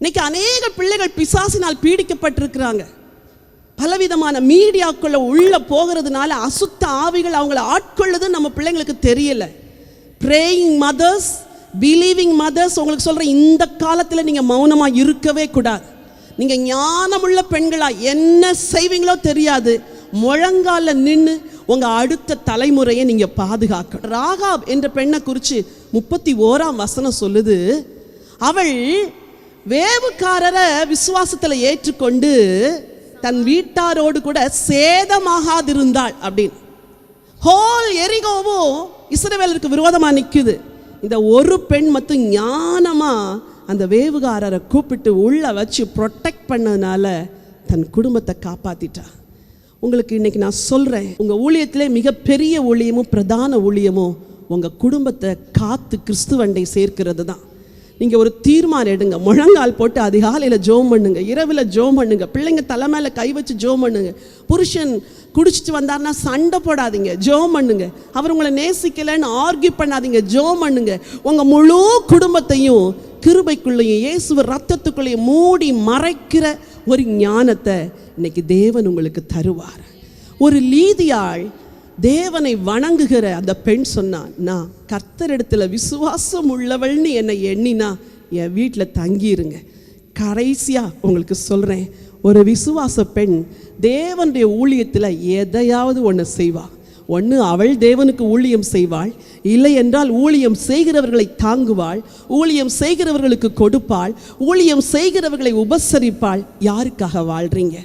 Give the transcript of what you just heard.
இன்னைக்கு அநேக பிள்ளைகள் பிசாசினால் பீடிக்கப்பட்டிருக்கிறாங்க. பலவிதமான மீடியாக்குள்ள உள்ள போகிறதுனால அசுத்த ஆவிகள் அவங்கள ஆட்கொள்ளுது நம்ம பிள்ளைங்களுக்கு தெரியல. பிரேயிங் மதர்ஸ், பிலீவிங் மதர்ஸ், உங்களுக்கு சொல்ற இந்த காலத்தில் நீங்க மௌனமா இருக்கவே கூடாது. நீங்க ஞானமுள்ள பெண்களா என்ன செய்வீங்களோ தெரியாது, முழங்கால நின்று உங்க அடுத்த தலைமுறையை நீங்க பாதுகாக்கணும். ராகாப் என்ற பெண்ணை குறித்து 31ஆம் வசனம் சொல்லுது, அவள் வேவுக்காரரை விசுவாசத்தில் ஏற்றுக்கொண்டு தன் வீட்டாரோடு கூட சேதமாகாதிருந்தாள் அப்படின்னு. ஹோல் எரிகோவும் இஸ்ரவேலருக்கு விரோதமா நிற்குது. இந்த ஒரு பெண் மட்டும் ஞானமா அந்த வேவுகாரரை கூப்பிட்டு உள்ள வச்சு ப்ரொடெக்ட் பண்ணதுனால தன் குடும்பத்தை காப்பாத்திட்டா. உங்களுக்கு இன்னைக்கு நான் சொல்றேன், உங்க ஊழியத்திலே மிகப்பெரிய ஊழியமும் பிரதான ஊழியமும் உங்க குடும்பத்தை காத்து கிறிஸ்துவண்டை சேர்க்கிறது தான். நீங்கள் ஒரு தீர்மானம் எடுங்க, முழங்கால் போட்டு அதிகாலையில் ஜோம் பண்ணுங்க, இரவில் ஜோம் பண்ணுங்க, பிள்ளைங்க தலை மேலே கை வச்சு ஜோம் பண்ணுங்க. புருஷன் குடிச்சிட்டு வந்தார்னா சண்டை போடாதீங்க, ஜோம் பண்ணுங்க. அவர் உங்களை நேசிக்கலைன்னு ஆர்கியூ பண்ணாதீங்க, ஜோம் பண்ணுங்க. உங்கள் முழு குடும்பத்தையும் கிருபைக்குள்ளேயும் இயேசுவ ரத்தத்துக்குள்ளேயும் மூடி மறைக்கிற ஒரு ஞானத்தை இன்னைக்கு தேவன் உங்களுக்கு தருவார். ஒரு லீதியாள் தேவனை வணங்குகிற அந்த பெண் சொன்னான், நான் கர்த்தரிடத்தில் விசுவாசம் உள்ளவள்னு என்னை எண்ணினா என் வீட்டில் தங்கியிருங்க. கடைசியாக உங்களுக்கு சொல்கிறேன், ஒரு விசுவாச பெண் தேவனுடைய ஊழியத்தில் எதையாவது ஒன்று செய்வாள். ஒன்று அவள் தேவனுக்கு ஊழியம் செய்வாள், இல்லை என்றால் ஊழியம் செய்கிறவர்களை தாங்குவாள், ஊழியம் செய்கிறவர்களுக்கு கொடுப்பாள், ஊழியம் செய்கிறவர்களை உபசரிப்பாள். யாருக்காக வாழ்றீங்க?